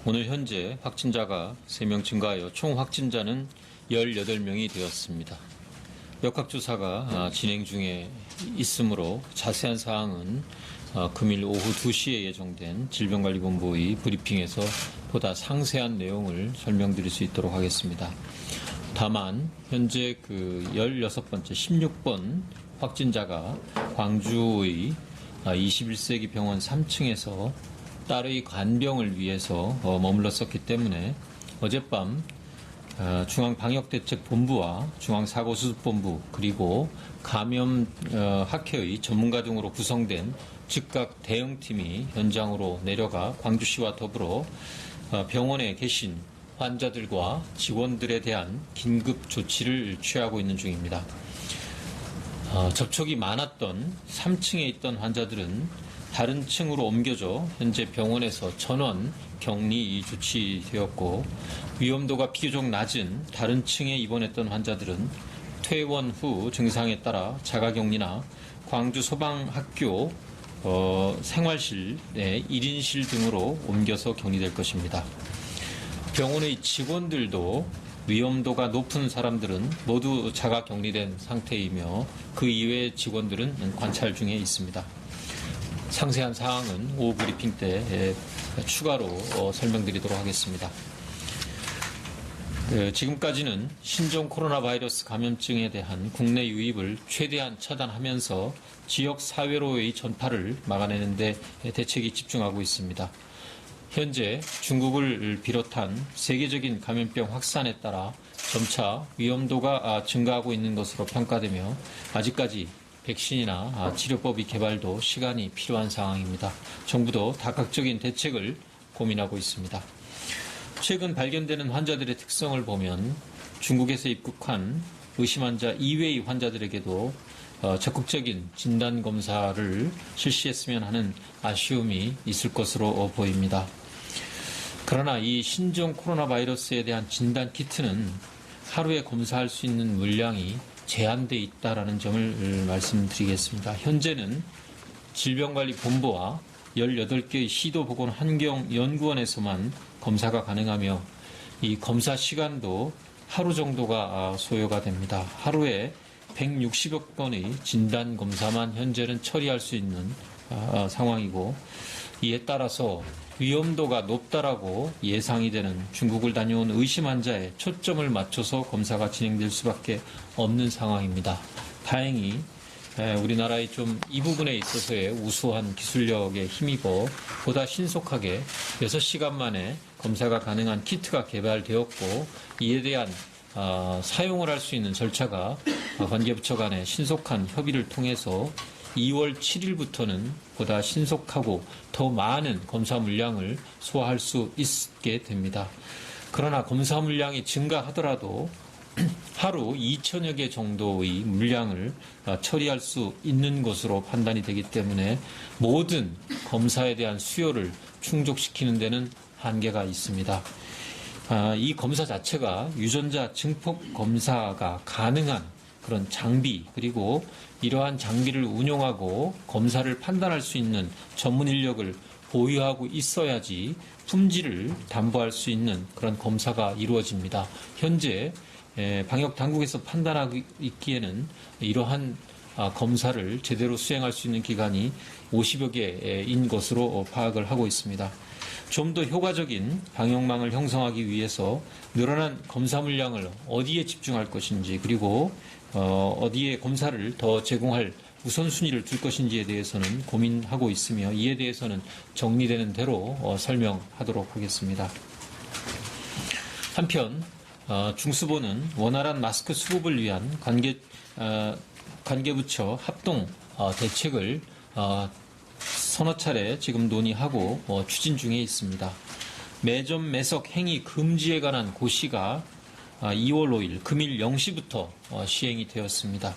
오늘 현재 확진자가 3명 증가하여 총 확진자는 18명이 되었습니다. 역학조사가 진행 중에 있으므로 자세한 사항은 금일 오후 2시에 예정된 질병관리본부의 브리핑에서 보다 상세한 내용을 설명드릴 수 있도록 하겠습니다. 다만 현재 16번째 16번 확진자가 광주의 21세기 병원 3층에서 딸의 간병을 위해서 머물렀었기 때문에 어젯밤 중앙방역대책본부와 중앙사고수습본부 그리고 감염학회의 전문가 등으로 구성된 즉각 대응팀이 현장으로 내려가 광주시와 더불어 병원에 계신 환자들과 직원들에 대한 긴급 조치를 취하고 있는 중입니다. 접촉이 많았던 3층에 있던 환자들은 다른 층으로 옮겨져 현재 병원에서 전원 격리 조치되었고, 위험도가 비교적 낮은 다른 층에 입원했던 환자들은 퇴원 후 증상에 따라 자가격리나 광주 소방학교 생활실의 1인실 등으로 옮겨서 격리될 것입니다. 병원의 직원들도 위험도가 높은 사람들은 모두 자가격리된 상태이며 그 이외의 직원들은 관찰 중에 있습니다. 상세한 사항은 오후 브리핑 때 추가로 설명드리도록 하겠습니다. 지금까지는 신종 코로나 바이러스 감염증에 대한 국내 유입을 최대한 차단하면서 지역 사회로의 전파를 막아내는 데 대책이 집중하고 있습니다. 현재 중국을 비롯한 세계적인 감염병 확산에 따라 점차 위험도가 증가하고 있는 것으로 평가되며 아직까지 백신이나 치료법이 개발도 시간이 필요한 상황입니다. 정부도 다각적인 대책을 고민하고 있습니다. 최근 발견되는 환자들의 특성을 보면 중국에서 입국한 의심 환자 이외의 환자들에게도 적극적인 진단검사를 실시했으면 하는 아쉬움이 있을 것으로 보입니다. 그러나 이 신종 코로나 바이러스에 대한 진단 키트는 하루에 검사할 수 있는 물량이 제한되어 있다는 점을 말씀드리겠습니다. 현재는 질병관리본부와 18개의 시도보건환경연구원에서만 검사가 가능하며 이 검사 시간도 하루 정도가 소요가 됩니다. 하루에 160여 건의 진단검사만 현재는 처리할 수 있는 상황이고, 이에 따라서 위험도가 높다라고 예상이 되는 중국을 다녀온 의심 환자에 초점을 맞춰서 검사가 진행될 수밖에 없는 상황입니다. 다행히 우리나라의 좀 이 부분에 있어서의 우수한 기술력에 힘입어 보다 신속하게 6시간 만에 검사가 가능한 키트가 개발되었고, 이에 대한 사용을 할 수 있는 절차가 관계부처 간의 신속한 협의를 통해서 2월 7일부터는 보다 신속하고 더 많은 검사 물량을 소화할 수 있게 됩니다. 그러나 검사 물량이 증가하더라도 하루 2천여 개 정도의 물량을 처리할 수 있는 것으로 판단이 되기 때문에 모든 검사에 대한 수요를 충족시키는 데는 한계가 있습니다. 이 검사 자체가 유전자 증폭 검사가 가능한 그런 장비, 그리고 이러한 장비를 운용하고 검사를 판단할 수 있는 전문 인력을 보유하고 있어야지 품질을 담보할 수 있는 그런 검사가 이루어집니다. 현재 방역 당국에서 판단하고 있기에는 이러한 검사를 제대로 수행할 수 있는 기관이 50여 개인 것으로 파악을 하고 있습니다. 좀 더 효과적인 방역망을 형성하기 위해서 늘어난 검사 물량을 어디에 집중할 것인지, 그리고 어디에 검사를 더 제공할 우선순위를 둘 것인지에 대해서는 고민하고 있으며, 이에 대해서는 정리되는 대로 설명하도록 하겠습니다. 한편 중수본은 원활한 마스크 수급을 위한 관계부처 합동 대책을 서너 차례 지금 논의하고 추진 중에 있습니다. 매점 매석 행위 금지에 관한 고시가 2월 5일 금일 0시부터 시행이 되었습니다.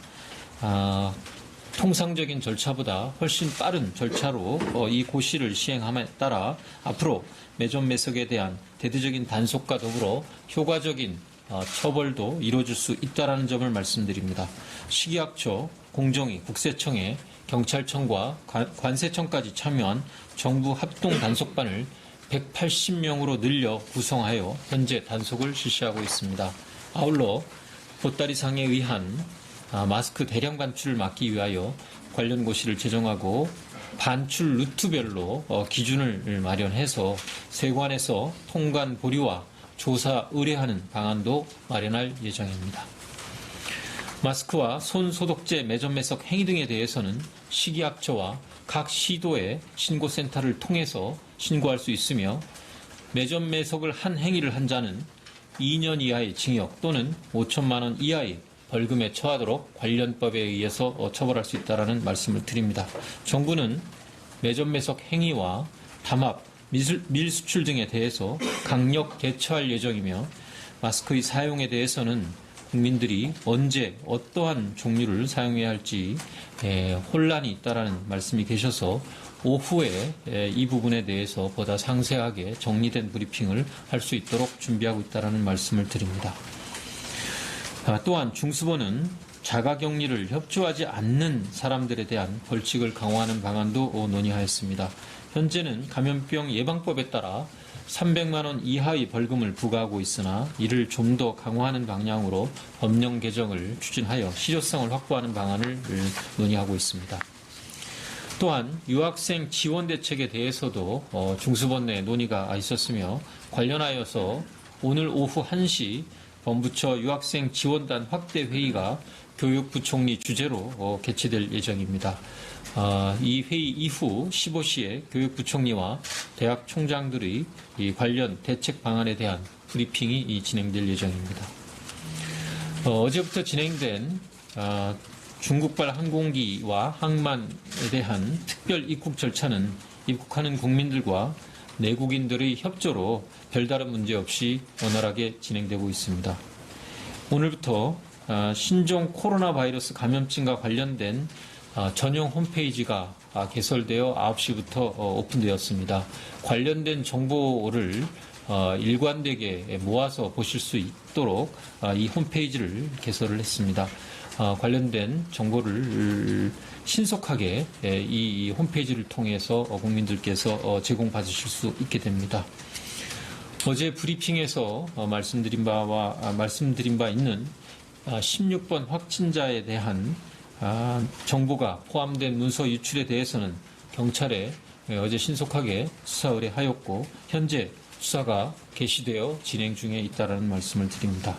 통상적인 절차보다 훨씬 빠른 절차로 이 고시를 시행함에 따라 앞으로 매점 매석에 대한 대대적인 단속과 더불어 효과적인 처벌도 이루어질 수 있다는 점을 말씀드립니다. 식약처, 공정위, 국세청에 경찰청과 관세청까지 참여한 정부 합동 단속반을 180명으로 늘려 구성하여 현재 단속을 실시하고 있습니다. 아울러 보따리상에 의한 마스크 대량 반출을 막기 위하여 관련 고시를 제정하고 반출 루트별로 기준을 마련해서 세관에서 통관 보류와 조사 의뢰하는 방안도 마련할 예정입니다. 마스크와 손 소독제 매점 매석 행위 등에 대해서는 식이학처와 각 시도의 신고센터를 통해서 신고할 수 있으며 매점 매석을 한 행위를 한 자는 2년 이하의 징역 또는 5천만 원 이하의 벌금에 처하도록 관련 법에 의해서 처벌할 수 있다는 말씀을 드립니다. 정부는 매점 매석 행위와 담합, 밀수출 등에 대해서 강력 대처할 예정이며 마스크의 사용에 대해서는 국민들이 언제 어떠한 종류를 사용해야 할지 혼란이 있다라는 말씀이 계셔서 오후에 이 부분에 대해서 보다 상세하게 정리된 브리핑을 할 수 있도록 준비하고 있다는 말씀을 드립니다. 또한 중수본은 자가격리를 협조하지 않는 사람들에 대한 벌칙을 강화하는 방안도 논의하였습니다. 현재는 감염병 예방법에 따라 300만 원 이하의 벌금을 부과하고 있으나 이를 좀 더 강화하는 방향으로 법령 개정을 추진하여 실효성을 확보하는 방안을 논의하고 있습니다. 또한 유학생 지원 대책에 대해서도 중수본 내 논의가 있었으며 관련하여서 오늘 오후 1시 본부처 유학생 지원단 확대 회의가 교육부총리 주재로 개최될 예정입니다. 이 회의 이후 15시에 교육부총리와 대학 총장들의 이 관련 대책 방안에 대한 브리핑이 진행될 예정입니다. 어제부터 진행된 중국발 항공기와 항만에 대한 특별 입국 절차는 입국하는 국민들과 내국인들의 협조로 별다른 문제 없이 원활하게 진행되고 있습니다. 오늘부터 신종 코로나 바이러스 감염증과 관련된 전용 홈페이지가 개설되어 9시부터 오픈되었습니다. 관련된 정보를 일관되게 모아서 보실 수 있도록 이 홈페이지를 개설을 했습니다. 관련된 정보를 신속하게 이 홈페이지를 통해서 국민들께서 제공받으실 수 있게 됩니다. 어제 브리핑에서 말씀드린 바 있는 16번 확진자에 대한 정보가 포함된 문서 유출에 대해서는 경찰에 어제 신속하게 수사 의뢰하였고 현재 수사가 개시되어 진행 중에 있다는 말씀을 드립니다.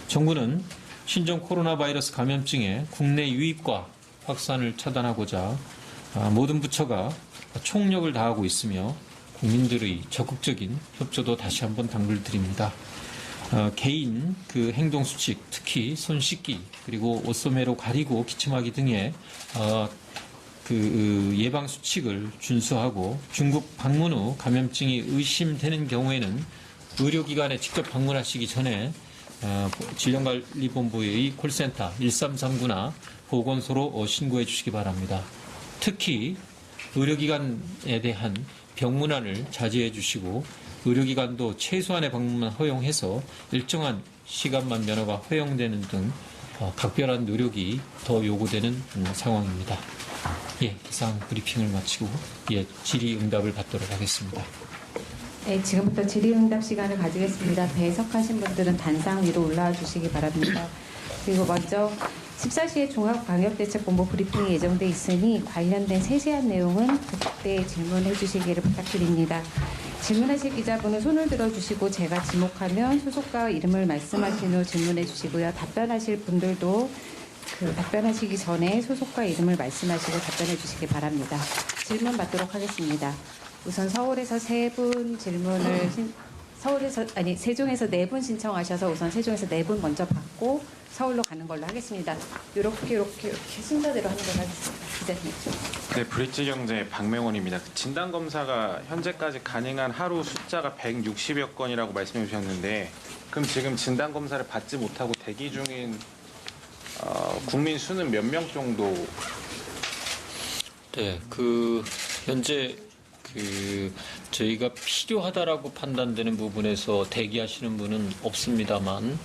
정부는 신종 코로나 바이러스 감염증의 국내 유입과 확산을 차단하고자 모든 부처가 총력을 다하고 있으며 국민들의 적극적인 협조도 다시 한번 당부드립니다. 개인 행동 수칙, 특히 손 씻기 그리고 옷소매로 가리고 기침하기 등의 예방 수칙을 준수하고 중국 방문 후 감염증이 의심되는 경우에는 의료기관에 직접 방문하시기 전에 질병관리본부의 콜센터 1339나 보건소로 신고해 주시기 바랍니다. 특히 의료기관에 대한 병문안을 자제해 주시고 의료기관도 최소한의 방문만 허용해서 일정한 시간만 면허가 허용되는 등 각별한 노력이 더 요구되는 상황입니다. 이상 브리핑을 마치고 질의응답을 받도록 하겠습니다. 네, 지금부터 질의응답 시간을 가지겠습니다. 배석하신 분들은 단상 위로 올라와 주시기 바랍니다. 그리고 먼저 14시에 종합방역대책본부 브리핑이 예정돼 있으니 관련된 세세한 내용은 그때 질문해 주시기를 부탁드립니다. 질문하실 기자분은 손을 들어주시고 제가 지목하면 소속과 이름을 말씀하신 후 질문해 주시고요. 답변하실 분들도 답변하시기 전에 소속과 이름을 말씀하시고 답변해 주시기 바랍니다. 질문 받도록 하겠습니다. 우선 서울에서 세 분 질문을 세종에서 4분 신청하셔서 우선 세종에서 4분 먼저 받고 서울로 가는 걸로 하겠습니다. 이렇게 순서대로 하는 걸로 하겠습니다. 기자님. 네, 브릿지경제 박명원입니다. 진단검사가 현재까지 가능한 하루 숫자가 160여 건이라고 말씀해 주셨는데 그럼 지금 진단검사를 받지 못하고 대기 중인 국민 수는 몇 명 정도? 네, 현재 저희가 필요하다라고 판단되는 부분에서 대기하시는 분은 없습니다만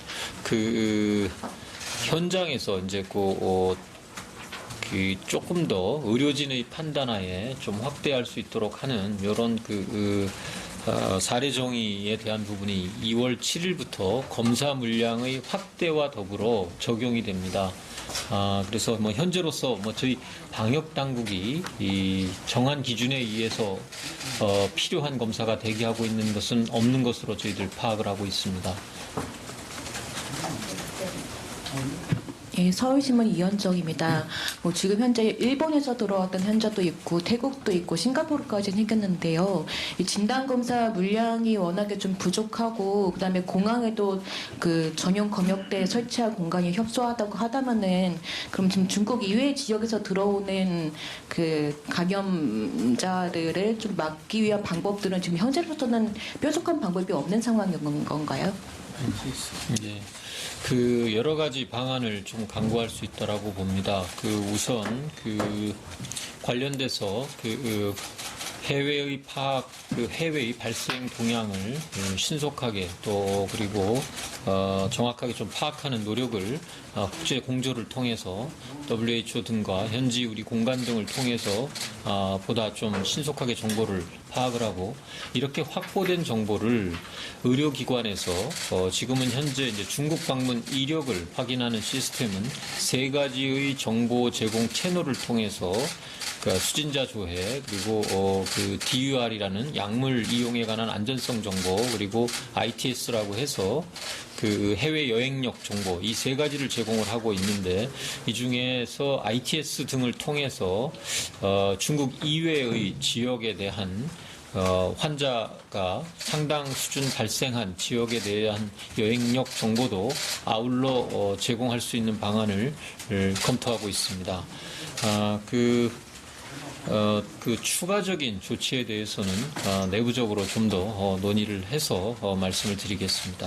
현장에서 이제 조금 더 의료진의 판단하에 좀 확대할 수 있도록 하는 이런 사례 정의에 대한 부분이 2월 7일부터 검사 물량의 확대와 더불어 적용이 됩니다. 그래서 뭐 현재로서 뭐 저희 방역 당국이 이 정한 기준에 의해서 필요한 검사가 대기하고 있는 것은 없는 것으로 저희들 파악을 하고 있습니다. 예, 서울신문 이현정입니다. 뭐 지금 현재 일본에서 들어왔던 환자도 있고 태국도 있고 싱가포르까지 생겼는데요. 이 진단검사 물량이 워낙에 좀 부족하고 그다음에 공항에도 그 전용 검역대 설치할 공간이 협소하다고 하다면은 그럼 지금 중국 이외의 지역에서 들어오는 그 감염자들을 좀 막기 위한 방법들은 지금 현재로서는 뾰족한 방법이 없는 상황인 건가요? 예. 그 여러 가지 방안을 좀 강구할 수 있다라고 봅니다. 그 우선 그 관련돼서 그 해외의 파악, 그 해외의 발생 동향을 신속하게 또 그리고 정확하게 좀 파악하는 노력을 국제 공조를 통해서 WHO 등과 현지 우리 공간 등을 통해서 보다 좀 신속하게 정보를 파악을 하고 이렇게 확보된 정보를 의료기관에서 지금은 현재 이제 중국 방문 이력을 확인하는 시스템은 3가지의 정보 제공 채널을 통해서 그 수진자 조회 그리고 그 DUR이라는 약물 이용에 관한 안전성 정보 그리고 ITS라고 해서 그 해외 여행력 정보 이 3가지를 제공을 하고 있는데 이 중에서 ITS 등을 통해서 중국 이외의 지역에 대한 환자가 상당 수준 발생한 지역에 대한 여행력 정보도 아울러 제공할 수 있는 방안을 검토하고 있습니다. 그 추가적인 조치에 대해서는 내부적으로 좀 더 논의를 해서 말씀을 드리겠습니다.